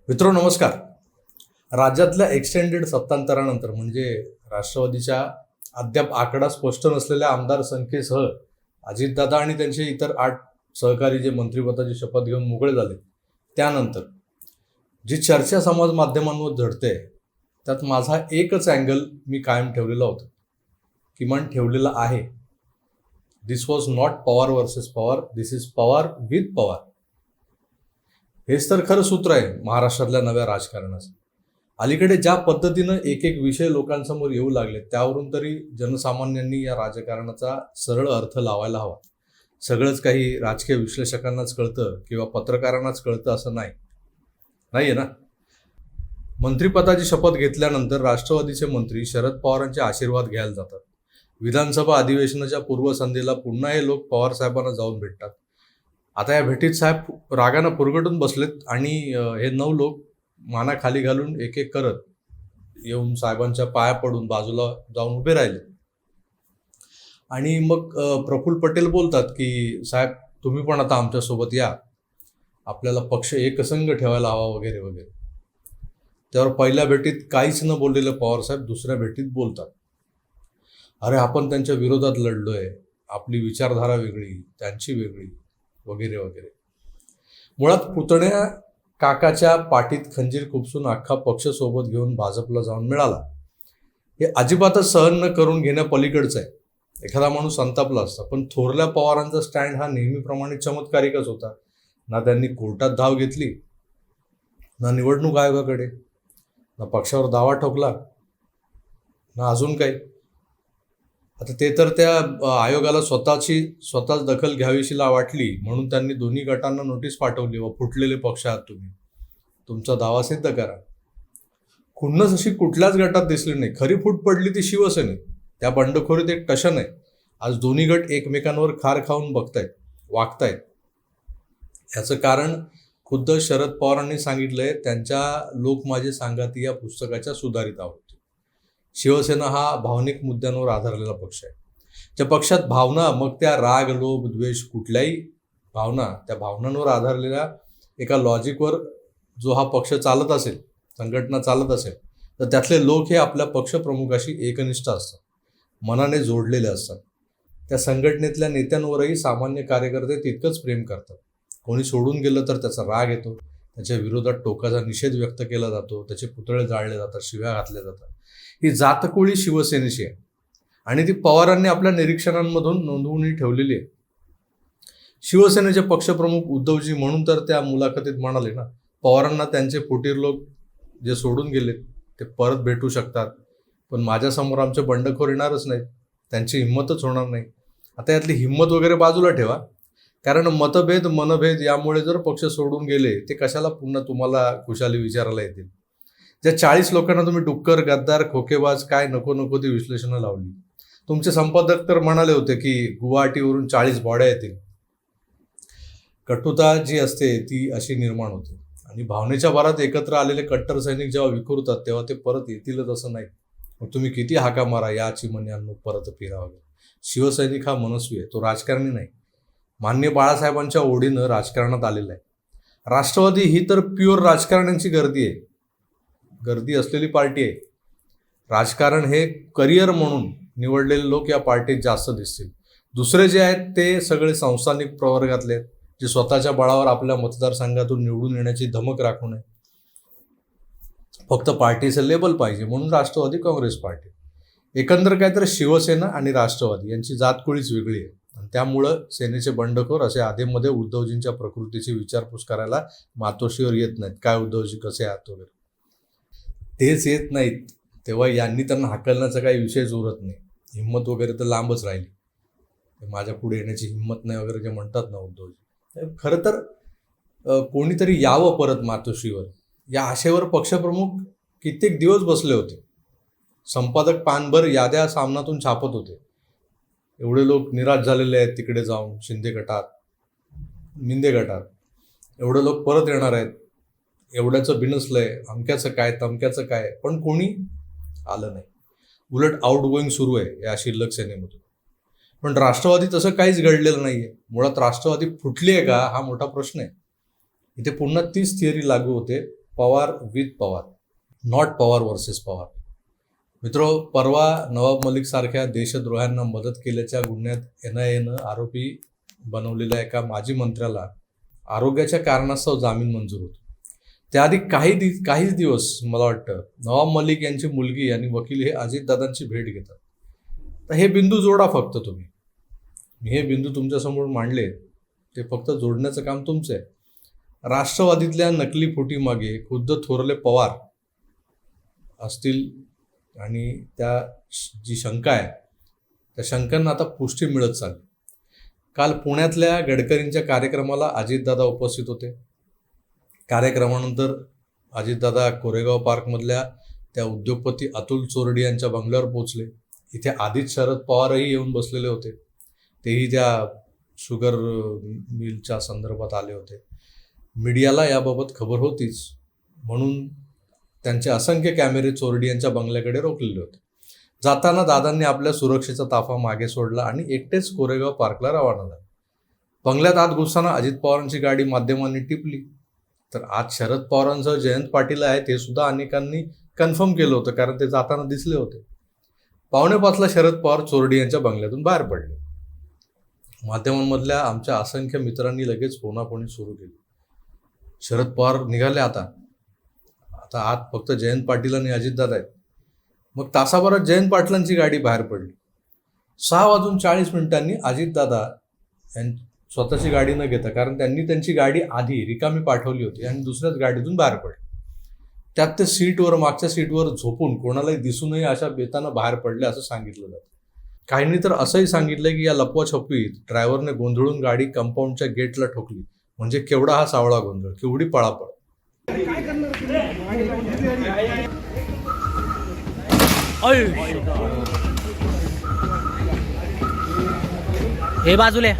मित्रांनो नमस्कार. राज्यातल्या एक्सटेंडेड सत्तांतरानंतर म्हणजे राष्ट्रवादीच्या अद्याप आकडा स्पष्ट नसलेल्या आमदार संख्येसह अजितदादा आणि त्यांचे इतर 8 सहकारी जे मंत्रिपदाची शपथ घेऊन मोकळे झाले, त्यानंतर जी चर्चा समाज माध्यमांवर झडते त्यात माझा एकच अँगल मी कायम ठेवलेला होता, किमान ठेवलेला आहे. This was not Pawar versus Pawar, this is Pawar with Pawar. हेच तर खरं सूत्र आहे महाराष्ट्रातल्या नव्या राजकारणाचं. अलीकडे ज्या पद्धतीनं एक एक विषय लोकांसमोर येऊ लागले त्यावरून तरी जनसामान्यांनी या राजकारणाचा सरळ अर्थ लावायला हवा. सगळंच काही राजकीय विश्लेषकांनाच कळतं किंवा पत्रकारांनाच कळतं असं नाहीये ना. मंत्रिपदाची शपथ घेतल्यानंतर राष्ट्रवादीचे मंत्री शरद पवारांचे आशीर्वाद घ्यायला जातात. विधानसभा अधिवेशनाच्या पूर्वसंध्येला पुन्हा हे लोक पवार साहेबांना जाऊन भेटतात. आता या भेटीत साहेब रागानं पुरगटून बसलेत आणि हे 9 लोक माना खाली घालून एक एक करत येऊन साहेबांच्या पाया पडून बाजूला जाऊन उभे राहिले. आणि मग प्रफुल्ल पटेल बोलतात की साहेब तुम्ही पण आता आमच्यासोबत या, आपल्याला पक्ष एकसंघ ठेवायला हवा वगैरे वगैरे. त्यावर पहिल्या भेटीत काहीच न बोललेले पवारसाहेब दुसऱ्या भेटीत बोलतात, अरे आपण त्यांच्या विरोधात लढलोय, आपली विचारधारा वेगळी, त्यांची वेगळी वगैरे वगैरे. मुळात पुतण्या काकाच्या पाठीत खंजीर खुपसून अख्खा पक्ष सोबत घेऊन भाजपला जाऊन मिळाला, हे अजिबातच सहन न करून घेण्यापलीकडचं आहे. एखादा माणूस संतापला असता, पण थोरल्या पवारांचा स्टँड हा नेहमीप्रमाणे चमत्कारिकच होता. ना त्यांनी कोर्टात धाव घेतली, ना निवडणूक आयोगाकडे, ना पक्षावर दावा ठोकला, ना अजून काही. आता ते तर त्या आयोगाला स्वतःच दखल घ्यावीशी वाटली म्हणून त्यांनी दोन्ही गटांना नोटीस पाठवली व फुटलेले पक्ष आहात तुम्ही, तुमचा दावा सिद्ध करा. खुन्नस अशी कुठल्याच गटात दिसली नाही. खरी फूट पडली ती शिवसेनेत. त्या बंडखोरीत एक टशन आहे. आज दोन्ही गट एकमेकांवर खार खाऊन वागतायत. याचं कारण खुद्द शरद पवारांनी सांगितलंय त्यांच्या लोक माझे सांगाती या पुस्तकाच्या सुधारित आवृत्तीत. शिवसेना हा भावनिक मुद्द्यांवर आधारलेला पक्ष आहे. त्या पक्षात भावना, मग त्या राग, लोभ, द्वेष, कुठल्याही भावना, त्या भावनांवर आधारलेल्या एका लॉजिकवर जो हा पक्ष चालत असेल, संघटना चालत असेल, तर त्यातले लोक हे आपल्या पक्षप्रमुखाशी एकनिष्ठ असतात, मनाने जोडलेले असतात. त्या संघटनेतल्या नेत्यांवरही सामान्य कार्यकर्ते तितकंच प्रेम करतात. कोणी सोडून गेलं तर त्याचा राग येतो, त्याच्या विरोधात टोकाचा निषेध व्यक्त केला जातो, त्याचे पुतळे जाळले जातात, शिव्या घातल्या जातात. ही जातकुळी शिवसेनेची आहे आणि ती पवारांनी आपल्या निरीक्षणांमधून नोंदवूनही ठेवलेली आहे. शिवसेनेचे पक्षप्रमुख उद्धवजी म्हणून तर त्या मुलाखतीत म्हणाले ना, पवारांना त्यांचे फुटीर लोक जे सोडून गेले ते परत भेटू शकतात, पण माझ्यासमोर आमचे बंडखोर येणारच नाहीत, त्यांची हिंमतच होणार नाही. आता यातली हिंमत वगैरे बाजूला ठेवा, कारण मनभेद यामुळे जर पक्ष सोडून गेले ते कशाला पुन्हा तुम्हाला खुशाली विचारायला येतील. ज्या 40 लोकांना तुम्ही डुक्कर, गद्दार, खोकेबाज काय नको ती विश्लेषणं लावली. तुमचे संपादक तर म्हणाले होते की गुवाहाटीवरून 40 बॉड्या येतील. कटुता जी असते ती अशी निर्माण होते आणि भावनेच्या भरात एकत्र आलेले कट्टर सैनिक जेव्हा विखुरतात तेव्हा ते परत येतीलच असं नाही. मग तुम्ही किती हाका मारा, या चिमण्यांनो परत फिरा वगैरे. शिवसैनिक हा मनस्वी आहे, तो राजकारणी नाही. माननीय बाळासाहेबांच्या ओढीनं राजकारणात आलेला आहे. राष्ट्रवादी ही तर प्युअर राजकारण्यांची गर्दी असलेली पार्टी आहे. राजकारण हे करिअर म्हणून निवडलेले लोक या पार्टीत जास्त दिसतील. दुसरे जे आहेत ते सगळे संस्थानिक प्रवर्गातले आहेत, जे स्वतःच्या बळावर आपल्या मतदारसंघातून निवडून येण्याची धमक राखू नये. फक्त पार्टीचं लेबल पाहिजे म्हणून राष्ट्रवादी काँग्रेस पार्टी. एकंदर काय तर शिवसेना आणि राष्ट्रवादी यांची जातकुळीच वेगळी आहे आणि त्यामुळं सेनेचे बंडखोर असे आधेमध्ये उद्धवजींच्या प्रकृतीची विचारपूस करायला मातोश्रीवर येत नाहीत. काय उद्धवजी कसे आहात वगैरे. तेच येत नाहीत तेव्हा यांनी त्यांना हाकलण्याचा काही विषयच उरत नाही. हिंमत वगैरे तर लांबच राहिली. माझ्या पुढे येण्याची हिंमत नाही वगैरे जे म्हणतात ना उद्धवजी. खरं तर कोणीतरी यावं परत मातोश्रीवर या आशेवर पक्षप्रमुख कित्येक दिवस बसले होते. संपादक पानभर याद्या सामनातून छापत होते. एवढे लोक निराश झालेले आहेत तिकडे जाऊन मिंदे गटात. एवढे लोक परत येणार आहेत, एवढ्याचं बिनसलंय, अमक्याचं काय तमक्याचं काय, पण कोणी आलं नाही. उलट आउटगोईंग सुरू आहे या शिल्लक सेनेमधून. पण राष्ट्रवादी तसं काहीच घडलेलं नाहीये. मुळात राष्ट्रवादी फुटली आहे का हा मोठा प्रश्न आहे. इथे पुन्हा तीच थिअरी लागू होते. Pawar with Pawar, not Pawar versus Pawar. मित्रो, परवा नवाब मलिक सारख्या देशद्रोह्यांना मदत केल्याच्या गुन्ह्यात NIAनं आरोपी बनवलेल्या एका माजी मंत्र्याला आरोग्याच्या कारणास्तव जामीन मंजूर होतो. त्याआधी काहीच दिवस मला वाटतं नवाब मलिक यांची मुलगी आणि वकील हे अजितदादांची भेट घेतात. तर हे बिंदू जोडा फक्त तुम्ही. मी हे बिंदू तुमच्यासमोर मांडले, ते फक्त जोडण्याचं काम तुमचं आहे. राष्ट्रवादीतल्या नकली फुटीमागे खुद्द थोरले पवार असतील आणि त्या जी शंका आहे त्या शंकांना आता पुष्टी मिळत चालली. काल पुण्यातल्या गडकरींच्या कार्यक्रमाला अजितदादा उपस्थित होते. कार्यक्रमानंतर अजितदादा कोरेगाव पार्कमधल्या त्या उद्योगपती अतुल चोरडी यांच्या बंगल्यावर पोहोचले. इथे आधीच शरद पवारही येऊन बसलेले होते. तेही त्या शुगर मिलच्या संदर्भात आले होते. मीडियाला याबाबत खबर होतीच, म्हणून त्यांचे असंख्य कॅमेरे चोरडी यांच्या बंगल्याकडे रोखलेले होते. जाताना दादांनी आपल्या सुरक्षेचा ताफा मागे सोडला आणि एकटेच कोरेगाव पार्कला रवाना झाले. बंगल्यात आत घुसताना अजित पवारांची गाडी माध्यमांनी टिपली. तर आज शरद पवारांसह जयंत पाटील आहेत हे सुद्धा अनेकांनी कन्फर्म केलं होतं, कारण ते जाताना दिसले होते. 4:45ला शरद पवार चोरडी यांच्या बंगल्यातून बाहेर पडले. माध्यमांमधल्या आमच्या असंख्य मित्रांनी लगेच फोनाफोनी सुरू केली. शरद पवार निघाले आता आत फक्त जयंत पाटील आणि अजितदादा आहेत. मग तासाभरात जयंत पाटलांची गाडी बाहेर पडली. 6:40 अजितदादा स्वतःची गाडी न घेता, कारण त्यांनी त्यांची गाडी आधी रिकामी पाठवली होती आणि दुसऱ्याच गाडीतून बाहेर पडले. त्यात ते सीटवर, मागच्या सीटवर झोपून कोणालाही दिसू नये अशा बेतानं बाहेर पडले असं सांगितलं जातं. काहींनी तर असंही सांगितलंय की या लपवाछपवीत ड्रायव्हरने गोंधळून गाडी कंपाऊंडच्या गेटला ठोकली. म्हणजे केवढा हा सावळा गोंधळ, केवढी पळापळ. हे बाजूले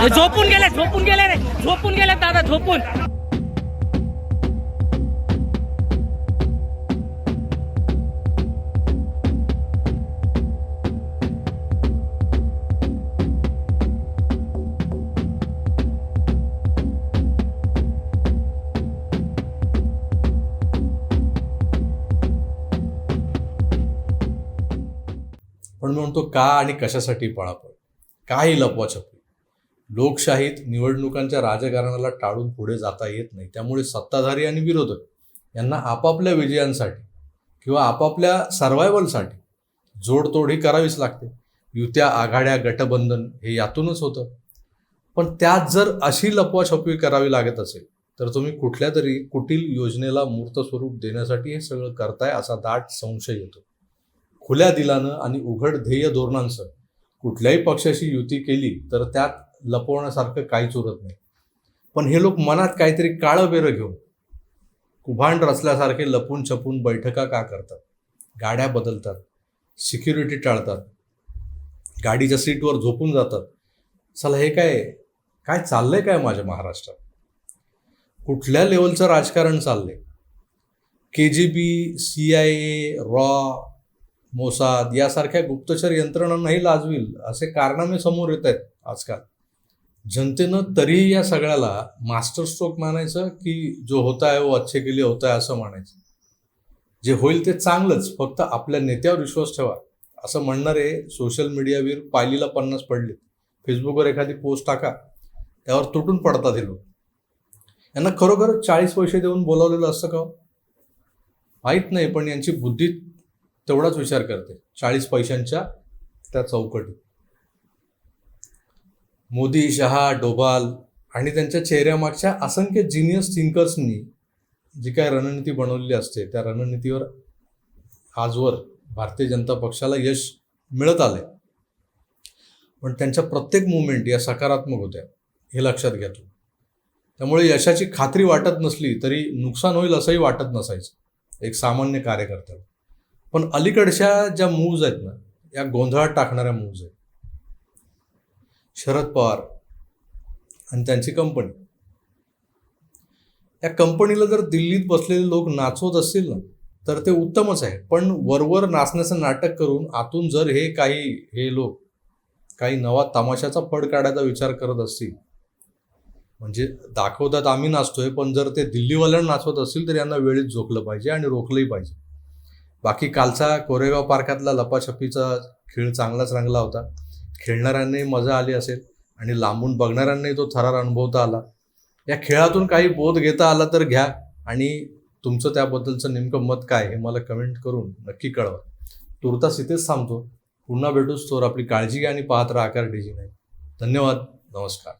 झोपून गेले दादा, झोपून. पण मी म्हणतो, का आणि कशासाठी पळापळ, काही लपवाछपवी? लोकशाहीत निवडणुकांच्या राजकारणाला टाळून पुढे जाता येत नाही. त्यामुळे सत्ताधारी आणि विरोधक यांना आपापल्या विजयांसाठी किंवा आपापल्या सर्व्हायवलसाठी जोडतोड ही करावीच लागते. युत्या, आघाड्या, गटबंधन हे यातूनच होतं. पण त्यात जर अशी लपवाछपवी करावी लागत असेल तर तुम्ही कुठल्या तरी कुटील योजनेला मूर्त स्वरूप देण्यासाठी हे सगळं करताय असा दाट संशय येतो. खुल्या दिलानं आणि उघड ध्येय धोरणांसह कुठल्याही पक्षाशी युती केली तर त्यात लपवण्यासारखं काहीच उरत नाही. पण हे लोक मनात काहीतरी काळं बेरं घेऊन कुभांड रचल्यासारखे लपून छपून बैठका का करतात? गाड्या बदलतात, सिक्युरिटी टाळतात, गाडीच्या सीटवर झोपून जातात. चला, हे काय चाललंय काय माझ्या महाराष्ट्रात? कुठल्या लेवलचं राजकारण चाललंय? KGB, CIA, रॉ, मोसाद यासारख्या गुप्तचर यंत्रणांनाही लाजवील असे कारनामे समोर येत आहेत आजकाल. जनतेनं तरीही या सगळ्याला मास्टर स्ट्रोक मानायचं की जो होता है वो अच्छे के लिए होता है असं म्हणायचं? जे होईल ते चांगलंच, फक्त आपल्या नेत्यावर विश्वास ठेवा असं म्हणणारे सोशल मीडियावीर पायलीला 50 पडले. फेसबुकवर एखादी पोस्ट टाका, त्यावर तुटून पडतात हे लोक. यांना खरोखर 40 पैसे देऊन बोलावलेलं असतं का? माहीत नाही, पण यांची बुद्धी तेवढाच विचार करते 40 पैशांच्या त्या चौकटीत. मोदी, शहा, डोभाल आणि त्यांच्या चेहऱ्यामागच्या असंख्य जिनियस थिंकर्सनी जी काय रणनीती बनवलेली असते त्या रणनीतीवर आजवर भारतीय जनता पक्षाला यश मिळत आलंय. पण त्यांच्या प्रत्येक मुवमेंट या सकारात्मक होत्या, हे लक्षात घ्या तुम्ही. त्यामुळे यशाची खात्री वाटत नसली तरी नुकसान होईल असंही वाटत नसायचं एक सामान्य कार्यकर्त्याला. पण अलीकडच्या ज्या मूव्ज आहेत ना, या गोंधळात टाकणाऱ्या मूव्ज आहेत. शरद पवार आणि त्यांची कंपनी, या कंपनीला जर दिल्लीत बसलेले लोक नाचवत असतील ना तर ते उत्तमच आहे. पण वरवर नाचण्याचं नाटक करून आतून जर हे लोक काही नवा तमाशाचा फड काढायचा विचार करत असतील, म्हणजे दाखवतात आम्ही नाचतोय, पण जर ते दिल्लीवाल्यांना नाचवत असतील तर यांना वेळीच झोकलं पाहिजे आणि रोखलंही पाहिजे. बाकी कालचा कोरेगाव पार्कातला लपाछपीचा खेळ चांगलाच रंगला होता. खेळणाऱ्यांनाही मजा आली असेल आणि लांबून बघणाऱ्यांनाही तो थरार अनुभवता आला. या खेळातून काही बोध घेता आला तर घ्या आणि तुमचं त्याबद्दलचं नेमकं मत काय हे मला कमेंट करून नक्की कळवा. तुर्तास इथेच थांबतो. पुन्हा भेटूच तोवर आपली काळजी घ्या आणि पाहत राहा आकार DG9. धन्यवाद. नमस्कार.